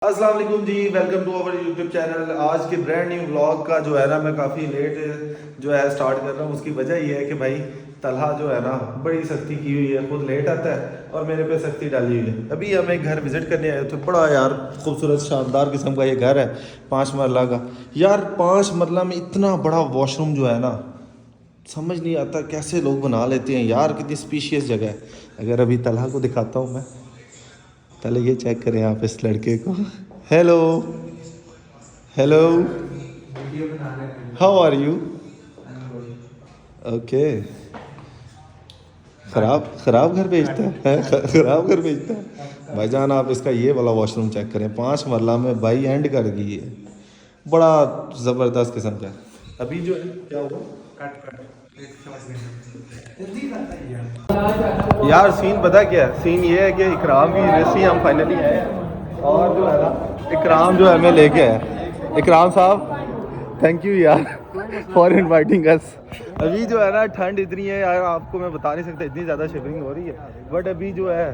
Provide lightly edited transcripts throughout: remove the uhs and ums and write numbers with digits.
अस्सलाम वालेकुम जी, welcome to our YouTube channel. आज के ब्रांड न्यू व्लॉग का जो है ना, मैं काफ़ी लेट जो है स्टार्ट कर रहा हूँ। उसकी वजह ये है कि भाई तलहा जो है ना बड़ी सख्ती की हुई है, खुद लेट आता है और मेरे पे सख्ती डाली हुई है। अभी हम एक घर विज़िट करने आए थे, बड़ा यार खूबसूरत शानदार किस्म का ये घर है, 5 मरला का। यार 5 मरला में इतना बड़ा वॉशरूम जो है ना, समझ नहीं आता कैसे लोग बना लेते हैं यार, कितनी स्पीशियस जगह है। अगर अभी तलहा को दिखाता हूँ मैं, पहले ये चेक करें आप इस लड़के को। Hello hello, how are you? Okay, खराब घर भेजता है खराब घर भेजता है भाईजान। आप इसका ये वाला वॉशरूम चेक करें, 5 मरला में भाई एंड कर गई है, बड़ा ज़बरदस्त किस्म का। अभी जो है क्या हुआ, यार सीन पता क्या है? सीन ये है कि इकराम की यूनिवर्सिटी हम फाइनली आए हैं और जो है ना इकराम जो है हमें लेके आया। इकराम साहब थैंक यू यार फॉर इनवाइटिंग अस। अभी जो है ना ठंड इतनी है यार, आपको मैं बता नहीं सकता, इतनी ज़्यादा शिवरिंग हो रही है। बट अभी जो है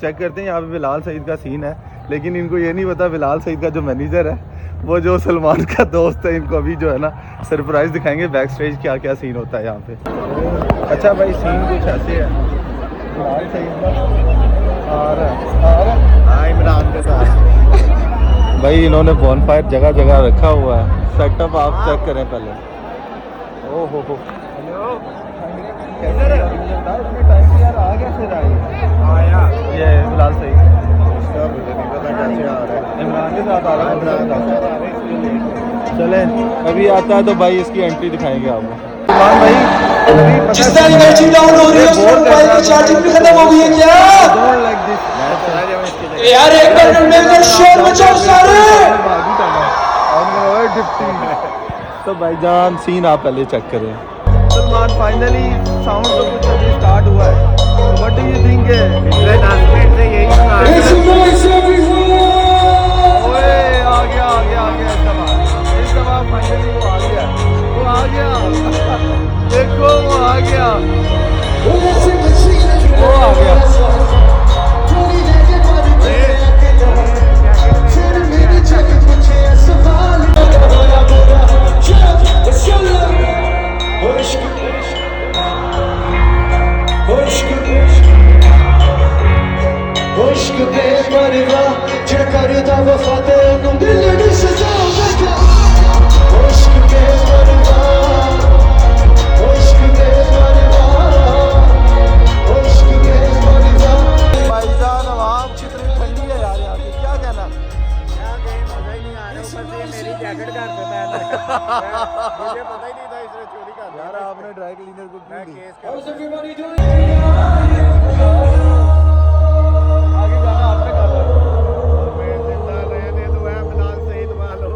चेक करते हैं, यहाँ पे बिलाल सईद का सीन है, लेकिन इनको ये नहीं पता बिलाल सईद का जो मैनेजर है वो जो सलमान का दोस्त है। इनको अभी जो है ना सरप्राइज़ दिखाएंगे बैक स्टेज क्या क्या सीन होता है यहाँ पे। अच्छा भाई सीन कुछ ऐसे है, बिलाल सईद और इमरान के साथ भाई इन्होंने बॉनफायर जगह जगह रखा हुआ है। सेटअप आप चेक करें पहले। ओहो हो, ये बिलाल सईद इमरान के साथ आ रहा है। चले अभी आता है तो भाई इसकी एंट्री दिखाएंगे आपको। इमरान भाई जिस तरह एनर्जी डाउन हो रही है उसमें मोबाइल की चार्जिंग भी खत्म हो गई है क्या यार? एक मिनट मिलकर शोर मचाओ सारे। तो भाईजान सीन आप पहले चेक करें। सलमान फाइनली साउंड तो कुछ अभी स्टार्ट हुआ है, what do you think? Announcement से यही ओए आ गया इस दफा फाइनली वो आ गया देखो वो आ गया। मुझे पता ही नहीं था इसने चोरी कर दिया। यार आपने ड्राई क्लीनर को क्यों दी? आगे जाना आपने कहा मैं जिंदा रहने दो है बिलाल सईद वालों।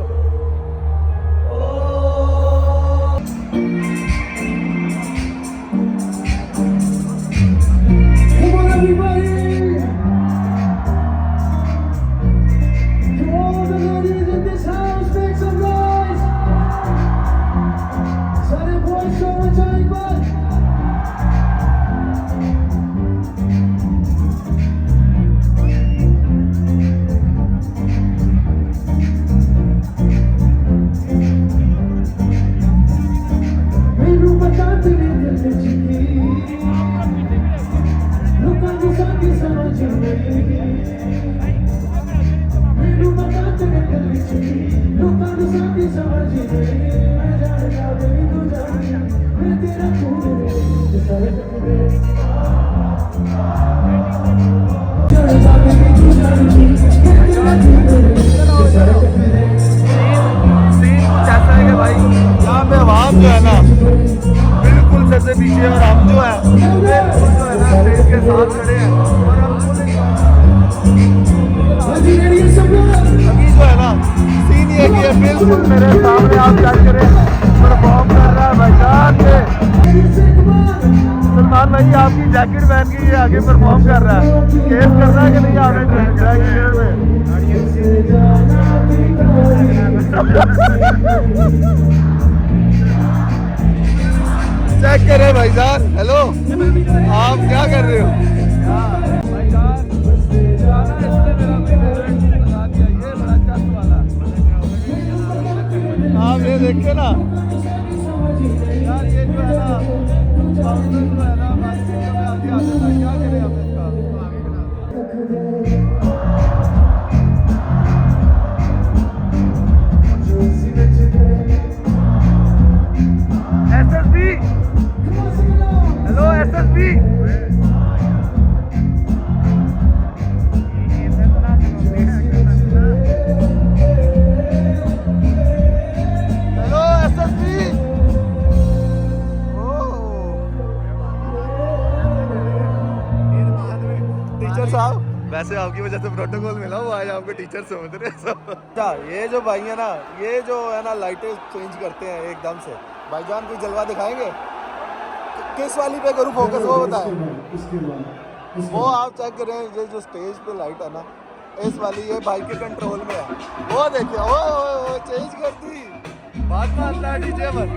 जो है ना बिल्कुल सबसे पीछे और हम जो है स्टेज के साथ खड़े हैं और हम अभी जो है ना सीन ये कि बिल्कुल मेरे सामने आप चेक करें परफॉर्म कर रहा है भाईजान से सलमान भाई। आपकी जैकेट पहन के ये आगे परफॉर्म कर रहा है, केस कर रहा है कि नहीं आपने ड्राई क्लीनर में? चेक करें भाईजान। हेलो आप क्या कर रहे हो? भाईजान देखे ना यार, ये जो है ना बाउंसर जो है ना बाकी में आगे आ जाता है, क्या करें हम इसका SSB, hello SSB, hello SSB, teacher साहब, वैसे आपकी वजह से प्रोटोकॉल मिला, वो आज आपको टीचर समझ रहे हैं सब। अच्छा, ये जो भाई है ना, ये जो है ना लाइटें चेंज करते हैं एकदम से, भाईजान कोई जलवा दिखाएंगे? किस वाली पे करूँ फोकस, वो बताएं। वो आप चेक करें, ये जो स्टेज पे लाइट है ना, इस वाली ये भाई के कंट्रोल में है, वो देखिए वो चेंज कर दी, बात मानता है डीजे पर।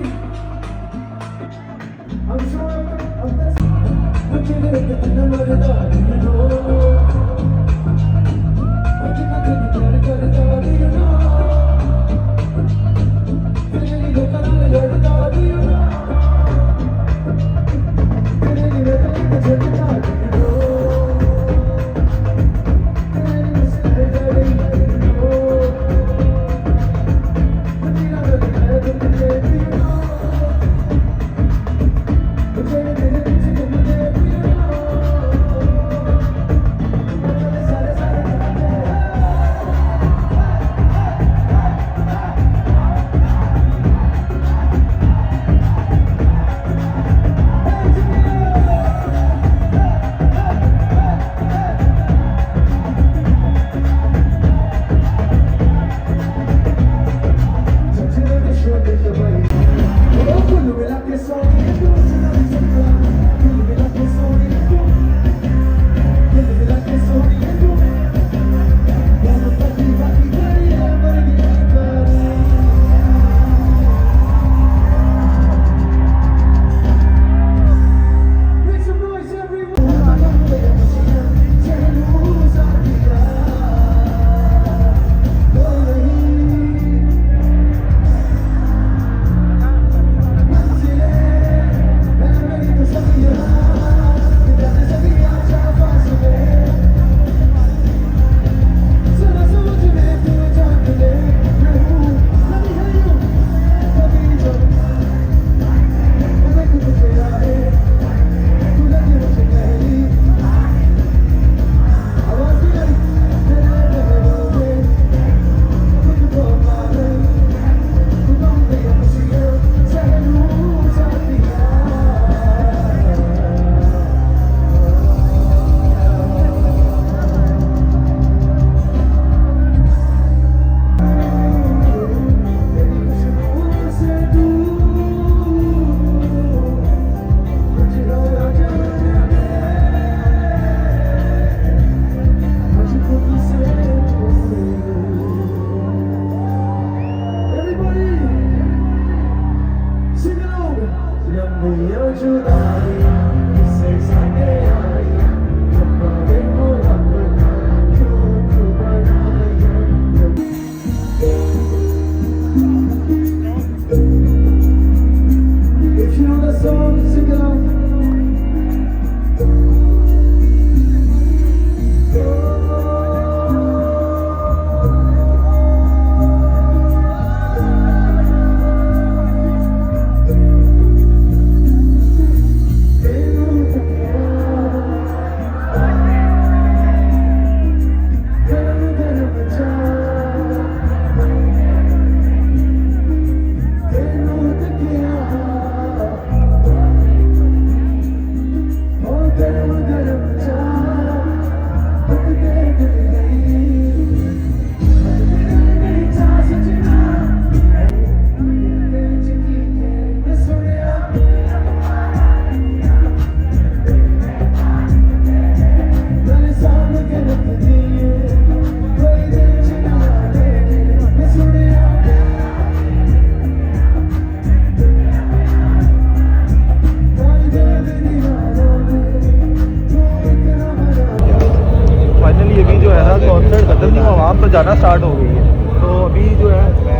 जाना स्टार्ट हो गई है, तो अभी जो है मैं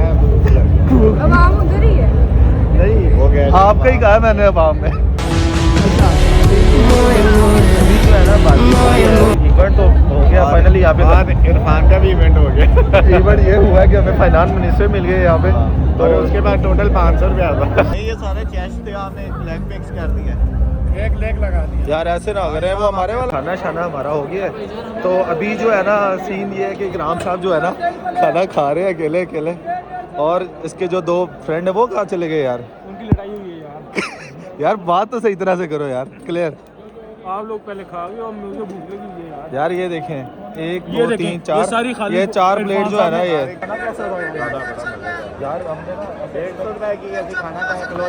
अब हम उधर नहीं हो गया आपका ही कहा मैंने अवाम में। अभी जो है ना इवेंट तो हो गया फाइनली यहाँ पे। बाद इरफान का भी इवेंट हो गया। इवेंट ये हुआ है कि हमें फाइनेंस मिनिस्टर मिल गए यहाँ पे। और उसके बाद टोटल 500 रुपया था। ये सारे चेस्ट थे, आपने लेग पिक्स कर दिया, एक लेग लगा दिया। यार ऐसे ना अगर है वो हमारे वाला खाना शाना हमारा हो गया है। तो अभी जो है ना सीन ये है कि इकराम साहब जो है ना खाना खा रहे हैं अकेले अकेले, और इसके जो दो फ्रेंड है वो कहाँ चले गए यार? उनकी लड़ाई हुई है यार। यार बात तो सही तरह से करो यार, क्लियर। आप लोग पहले खा गए और मुझे भूख लगी है यार। यार ये देखें, एक ये दो देखें, तीन चार, ये सारी खाली ये 4 प्लेट प्लेट जो है ना ये खाना कैसा था यार? हमने ना 150 रुपए की ऐसी खाना का किलो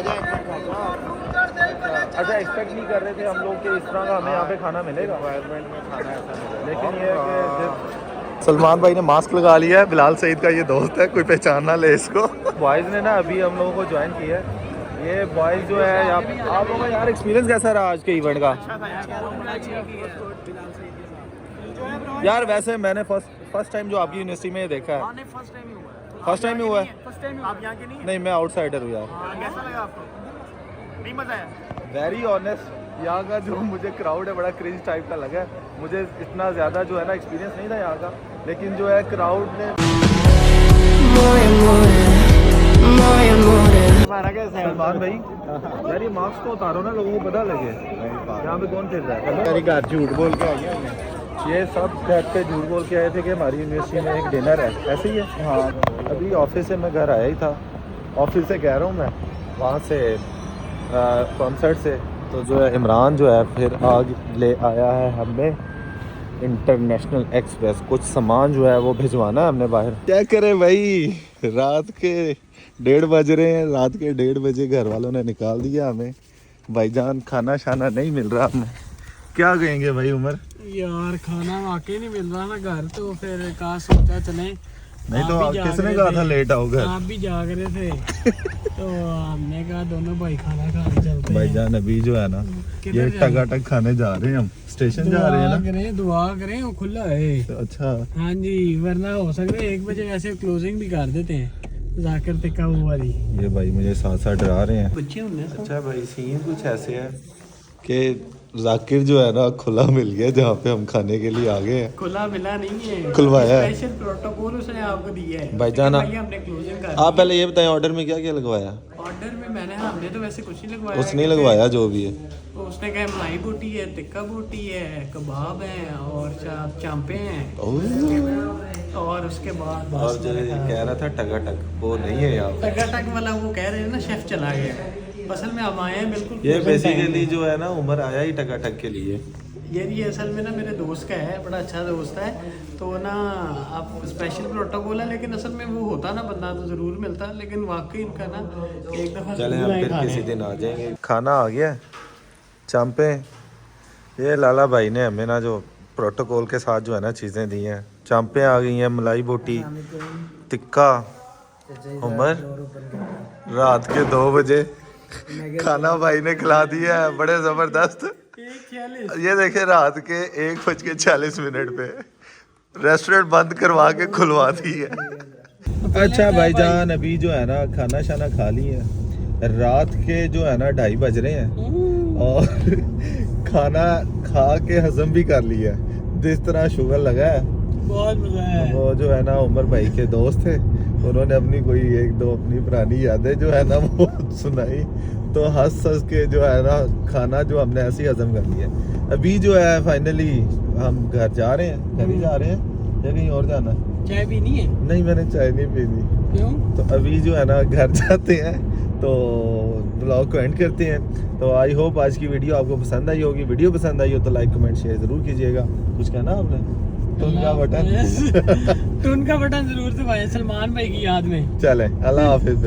अच्छा एक्सपेक्ट नहीं कर रहे थे हम लोग कि इस तरह का हमें यहाँ पे खाना मिलेगा, एनवायरनमेंट में खाना ऐसा मिलेगा। लेकिन ये है कि सलमान भाई ने मास्क लगा लिया है। बिलाल सईद का ये दोस्त है, कोई पहचान ना ले इसको। बॉयज़ ने ना अभी हम लोगों को ज्वाइन किया है। ये बॉयज़ जो है आप लोगों का यार एक्सपीरियंस कैसा रहा आज के इवेंट का? यार वैसे मैंने फर्स्ट टाइम जो आपकी यूनिवर्सिटी में देखा है। फर्स्ट टाइम ही हुआ है? आप यहाँ के नहीं? नहीं मैं आउटसाइडर हूँ यार। कैसा लगा आपको? नहीं मजा आया? वेरी ऑनेस्ट, यहाँ का जो मुझे क्राउड है बड़ा क्रिंज टाइप का लगा है। मुझे इतना ज़्यादा जो है ना एक्सपीरियंस नहीं था यहाँ का, लेकिन जो है क्राउड ने हमारा कैसा है? सलमान भाई यार ये मास्क तो उतारो ना, लोगों को पता लगे यहाँ पे कौन फिर रहा है। तेरी घर झूठ बोल के आई है। ये सब घर पे झूठ बोल के आए थे कि हमारी यूनिवर्सिटी में एक डिनर है, ऐसे ही है। हाँ अभी ऑफिस से मैं घर आया ही था, ऑफिस से कह रहा हूँ मैं, वहाँ से कॉन्सर्ट से। तो जो है इमरान जो है फिर आग ले आया है हमें इंटरनेशनल एक्सप्रेस। कुछ सामान जो है वो भिजवाना है हमने बाहर। क्या करें भाई, रात के 1:30 बज रहे हैं। रात के 1:30 बजे घर वालों ने निकाल दिया हमें। भाईजान खाना शाना नहीं मिल रहा हमें, क्या कहेंगे भाई उमर? यार खाना वाकई नहीं मिल रहा ना घर, तो फिर कहा सोचा चले। नहीं तो आप भी जाग किसने रहे कहा थे, था लेट आओ घर? आप भी जाग रहे थे तो हमने कहा दोनों भाई खाना खाने चलते हैं। भाईजान अभी जो है ना किधर ये जा रहे हैं? टकाटक खाने जा रहे हैं, हम स्टेशन जा रहे हैं ना। दुआ करें वो खुला है। अच्छा हाँ जी, वरना हो सकता है 1 बजे वैसे क्लोजिंग भी कर देते हैं। जाकर टिका वो वाली ये भाई मुझे साथ साथ डरा रहे हैं। बच्चे होंगे। अच्छा भाई सीन कुछ ऐसे है कि जाकिर जो है ना खुला मिल गया जहाँ पे हम खाने के लिए आ गए हैं। खुला मिला नहीं है, खुलवाया है। स्पेशल प्रोटोकॉल उसने आपको दिया है भाईजान भाई हमने क्लोजिंग कर आप पहले ये बताएं ऑर्डर में क्या क्या लगवाया? ऑर्डर में हमने तो वैसे कुछ नहीं लगवाया। उसने लगवाया जो भी है। तो उसने कहा मलाई बोटी है, टिक्का बोटी है, कबाब है और चांपे हैं और उसके बाद और जो ये कह रहा था टकाटक वो नहीं है यहाँ पे। टकाटक वाला वो कह रहे हैं ना शेफ चला गया। असल में हम आए हैं बिल्कुल ये closing time बेसिकली में। जो है ना उमर आया ही टकाटक के लिए। ये असल में ना मेरे दोस्त का है, बड़ा अच्छा दोस्त है। तो ना आप स्पेशल प्रोटोकॉल है, लेकिन असल में वो होता ना बंदा तो ज़रूर मिलता, लेकिन वाकई इनका ना एक दफ़ा चले हम ज़रूर आए फिर खाने। किसी दिन आ जाएंगे। खाना आ गया है, चांपे। ये लाला भाई ने हमें ना जो प्रोटोकॉल के साथ जो है ना चीज़ें दी हैं। चांपे आ गई हैं, मलाई बोटी, टिक्का। उमर रात के 2 बजे खाना भाई ने खिला दिया है, बड़े ज़बरदस्त। 1:46 ये देखे रात के 1:40 पे रेस्टोरेंट बंद करवा के खुलवा दी है। अच्छा भाईजान अभी जो है ना खाना शाना खा ली है। रात के जो है ना 2:30 बज रहे हैं और खाना खा के हजम भी कर लिया है। जिस तरह शुगर लगा है, बहुत मज़ा है। वो जो है ना उमर भाई के दोस्त थे, उन्होंने अपनी कोई 1-2 अपनी पुरानी यादें जो है ना वो सुनाई। तो हंस के जो है ना खाना जो हमने ऐसे ही हजम कर लिया। अभी जो है फाइनली हम घर जा रहे हैं। घर ही जा रहे हैं या कहीं और जाना? चाय पीनी है? नहीं मैंने चाय नहीं पीनी। क्यों? तो अभी जो है ना घर जाते हैं, तो ब्लॉग को एंड करते हैं। तो आई होप आज की वीडियो आपको पसंद आई होगी। वीडियो पसंद आई हो तो लाइक कमेंट शेयर ज़रूर कीजिएगा। कुछ कहना आपने? टून का बटन टून का बटन जरूर दबाएं सलमान भाई की याद में। चले अल्लाह हाफिज़।